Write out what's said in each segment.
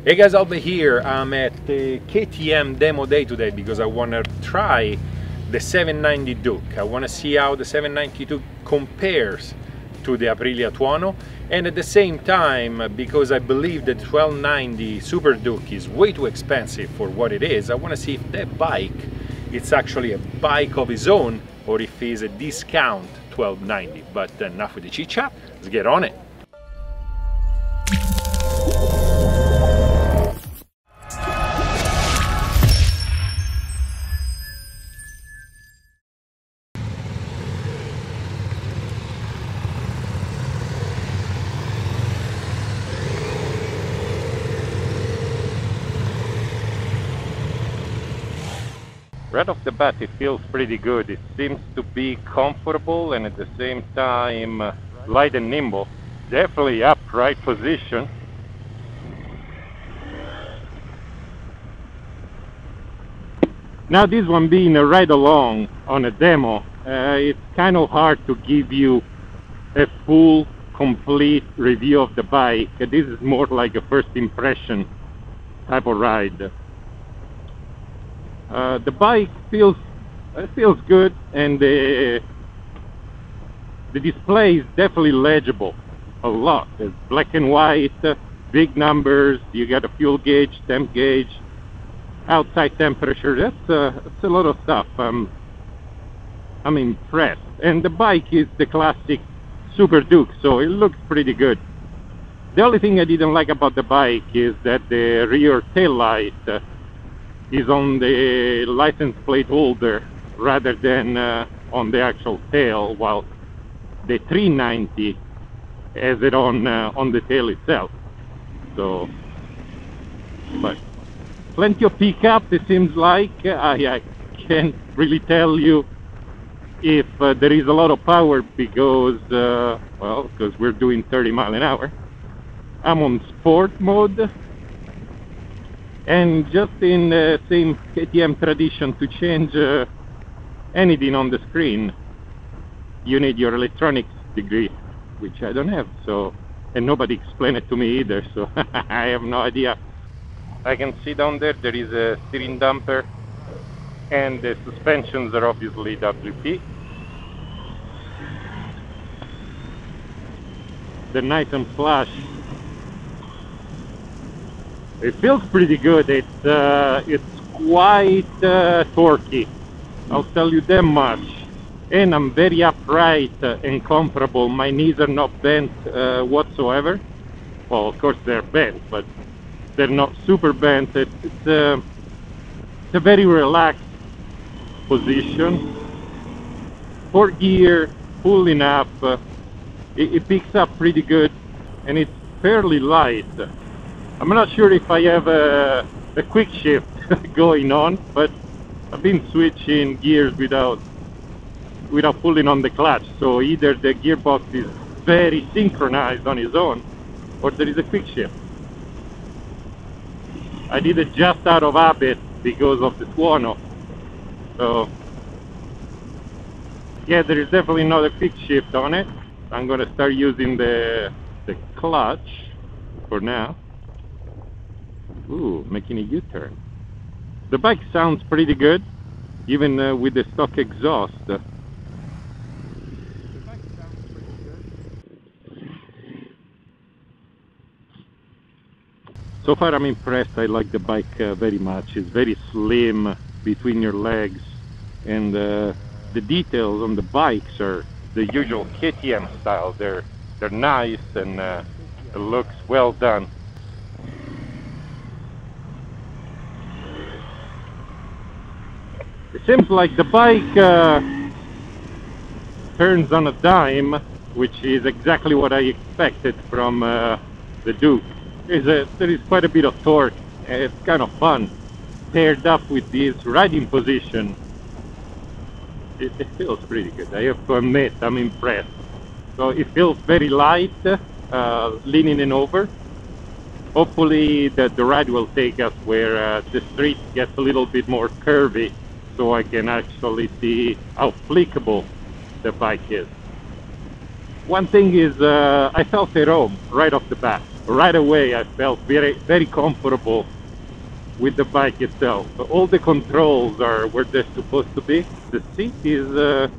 Hey guys, Albe here. I'm at the KTM demo day today because I want to try the 790 Duke. I want to see how the 790 Duke compares to the Aprilia Tuono, and at the same time, because I believe that 1290 Super Duke is way too expensive for what it is, I want to see if that bike it's actually a bike of its own or if it's a discount 1290. But enough with the chit chat, let's get on it. Right off the bat it feels pretty good. It seems to be comfortable and at the same time light and nimble. Definitely upright position. Now this one being a ride along on a demo, it's kind of hard to give you a full complete review of the bike. This is more like a first impression type of ride. The bike feels good, and the display is definitely legible a lot. It's black and white, big numbers. You got a fuel gauge, temp gauge, outside temperature. That's a lot of stuff. I'm impressed, and the bike is the classic Super Duke, so it looks pretty good. The only thing I didn't like about the bike is that the rear tail light is on the license plate holder rather than on the actual tail, while the 390 has it on the tail itself. So, but plenty of pickup. It seems like I can't really tell you if there is a lot of power because well, because we're doing 30 miles an hour. I'm on sport mode. And just in the same KTM tradition, to change anything on the screen, you need your electronics degree, which I don't have. So, and nobody explained it to me either. So I have no idea. I can see down there is a steering damper, and the suspensions are obviously WP. They're nice and flush. It feels pretty good. It's quite torquey, I'll tell you that much. And I'm very upright and comfortable. My knees are not bent whatsoever. Well, of course they're bent, but they're not super bent. It's a very relaxed position. 4th gear, pulling up. It picks up pretty good, and it's fairly light. I'm not sure if I have a quick shift going on, but I've been switching gears without pulling on the clutch. So either the gearbox is very synchronized on its own, or there is a quick shift. I did it just out of habit because of the Tuono. So yeah, there is definitely not a quick shift on it. I'm gonna start using the clutch for now. Ooh, making a U-turn. The bike sounds pretty good, even with the stock exhaust. The bike sounds pretty good. So far I'm impressed. I like the bike very much. It's very slim between your legs, and the details on the bikes are the usual KTM style. They're nice, and it looks well done. It seems like the bike turns on a dime, which is exactly what I expected from the Duke. There is quite a bit of torque, and it's kind of fun. Paired up with this riding position, it feels pretty good. I have to admit, I'm impressed. So it feels very light, leaning in over. Hopefully the ride will take us where the street gets a little bit more curvy, so I can actually see how flickable the bike is. One thing is I felt at home right off the bat. right away I felt very comfortable with the bike itself. All the controls are where they're supposed to be. The seat is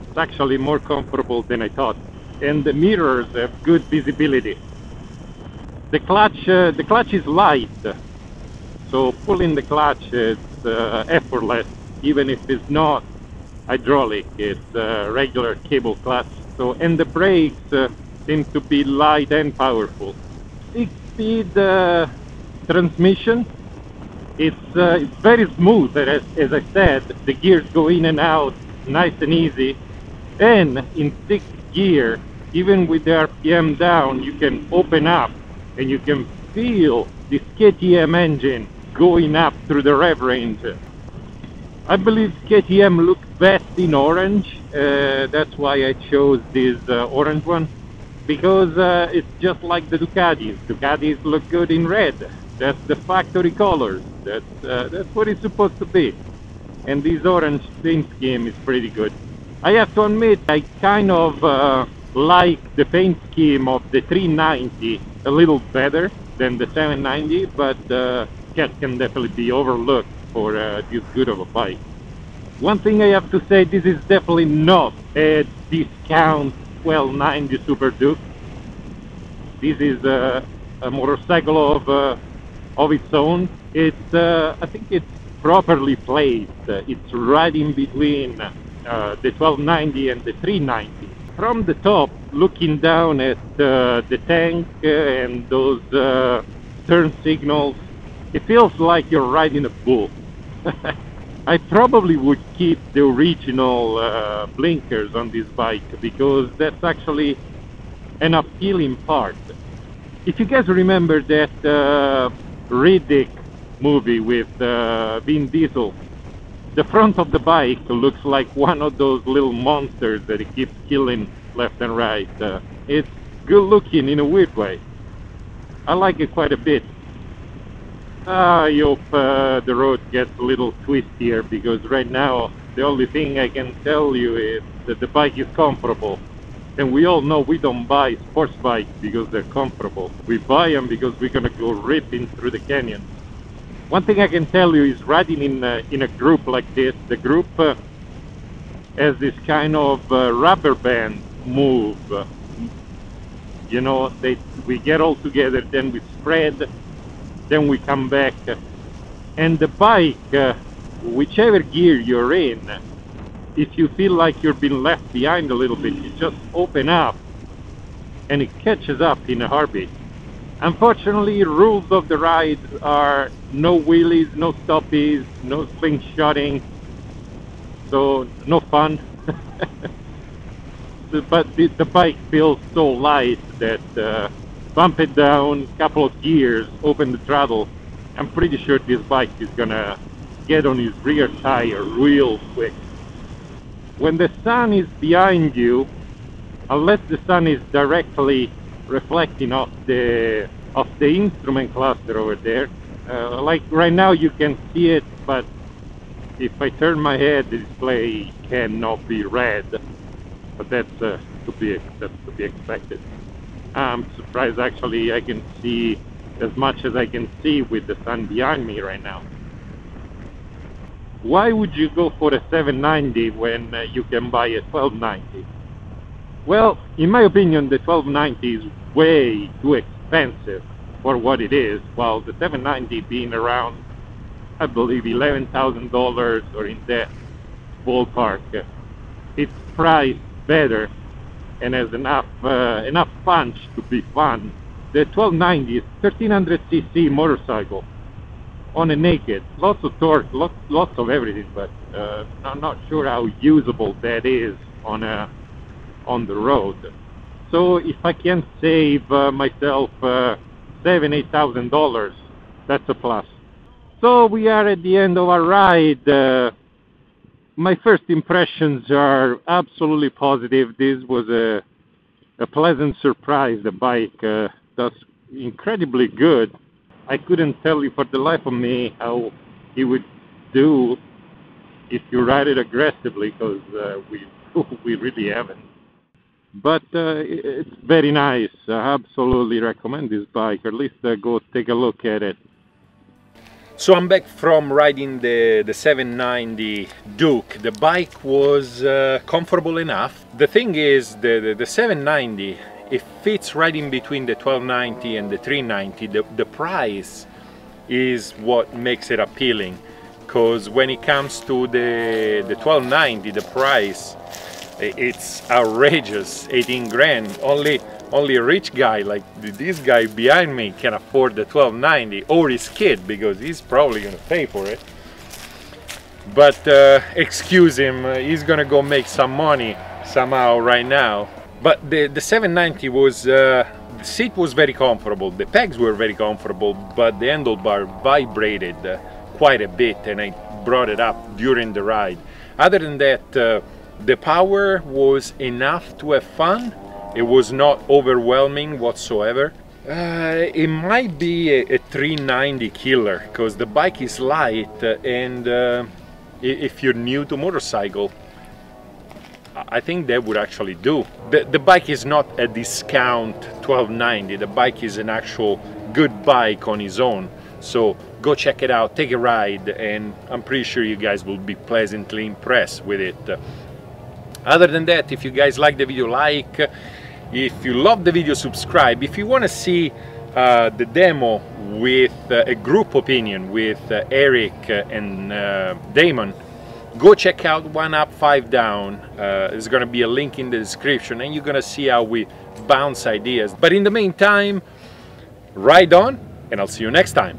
it's actually more comfortable than I thought, and the mirrors have good visibility. The clutch is light, so pulling the clutch is effortless, even if it's not hydraulic. It's regular cable clutch. So, and the brakes seem to be light and powerful. 6-speed transmission. It's very smooth, as I said. The gears go in and out nice and easy. And in 6th gear, even with the RPM down, you can open up and you can feel this KTM engine going up through the rev range. I believe KTM looks best in orange. That's why I chose this orange one, because it's just like the Ducatis. Ducatis look good in red. That's the factory colors. That's what it's supposed to be. And this orange paint scheme is pretty good. I have to admit, I kind of like the paint scheme of the 390 a little better than the 790, but that can definitely be overlooked for this good of a bike. One thing I have to say, this is definitely not a discount 1290 Super Duke. This is a motorcycle of its own. It's I think it's properly placed. It's right in between the 1290 and the 390. From the top, looking down at the tank and those turn signals, it feels like you're riding a bull. I probably would keep the original blinkers on this bike, because that's actually an appealing part. If you guys remember that Riddick movie with Vin Diesel, the front of the bike looks like one of those little monsters that he keeps killing left and right. It's good looking in a weird way. I like it quite a bit. I hope the road gets a little twistier, because right now the only thing I can tell you is that the bike is comfortable. And we all know we don't buy sports bikes because they're comfortable. We buy them because we're gonna go ripping through the canyon. One thing I can tell you is, riding in a group like this, the group has this kind of rubber band move. You know, we get all together, then we spread, then we come back. And the bike, whichever gear you're in, if you feel like you're being left behind a little bit, you just open up and it catches up in a heartbeat. Unfortunately, rules of the ride are no wheelies, no stoppies, no slingshotting, so no fun. But the bike feels so light that bump it down, couple of gears, open the throttle, I'm pretty sure this bike is gonna get on his rear tire real quick. When the sun is behind you, unless the sun is directly reflecting off the instrument cluster over there, like right now you can see it, but if I turn my head, the display cannot be read. But that's to be expected. I'm surprised actually I can see as much as I can see with the sun behind me right now. Why would you go for a 790 when you can buy a 1290? Well, in my opinion, the 1290 is way too expensive for what it is, while the 790 being around, I believe, $11,000 or in that ballpark. It's priced better and has enough punch to be fun. The 1290 is 1300cc motorcycle on a naked, lots of torque, lots of everything, but I'm not sure how usable that is on the road. So if I can save myself $7,000-8,000, that's a plus. So we are at the end of our ride. My first impressions are absolutely positive. This was a pleasant surprise. The bike does incredibly good. I couldn't tell you for the life of me how it would do if you ride it aggressively, because we really haven't. but it's very nice. I absolutely recommend this bike, or at least go take a look at it. So I'm back from riding the 790 Duke. The bike was comfortable enough. The thing is, the 790, it fits right in between the 1290 and the 390. The price is what makes it appealing, because when it comes to the 1290, the price, it's outrageous. 18 grand. Only a rich guy like this guy behind me can afford the 1290, or his kid, because he's probably gonna pay for it. But excuse him, he's gonna go make some money somehow right now. But the 790 was, the seat was very comfortable, the pegs were very comfortable, but the handlebar vibrated quite a bit, and I brought it up during the ride. Other than that, the power was enough to have fun. It was not overwhelming whatsoever. It might be a 390 killer, because the bike is light, and if you're new to motorcycle, I think that would actually do. The bike is not a discount 1290, the bike is an actual good bike on its own. So go check it out, take a ride, and I'm pretty sure you guys will be pleasantly impressed with it. Other than that, if you guys like the video, like. If you love the video, subscribe. If you want to see the demo with a group opinion with Eric and Damon, go check out 1 Up 5 Down. There's going to be a link in the description, and you're going to see how we bounce ideas. But in the meantime, ride on, and I'll see you next time.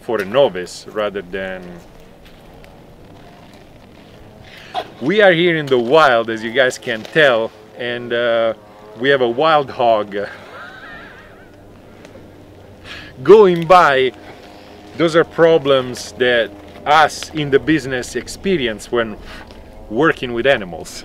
For a novice rather than... We are here in the wild, as you guys can tell, and we have a wild hog going by. Those are problems that us in the business experience when working with animals.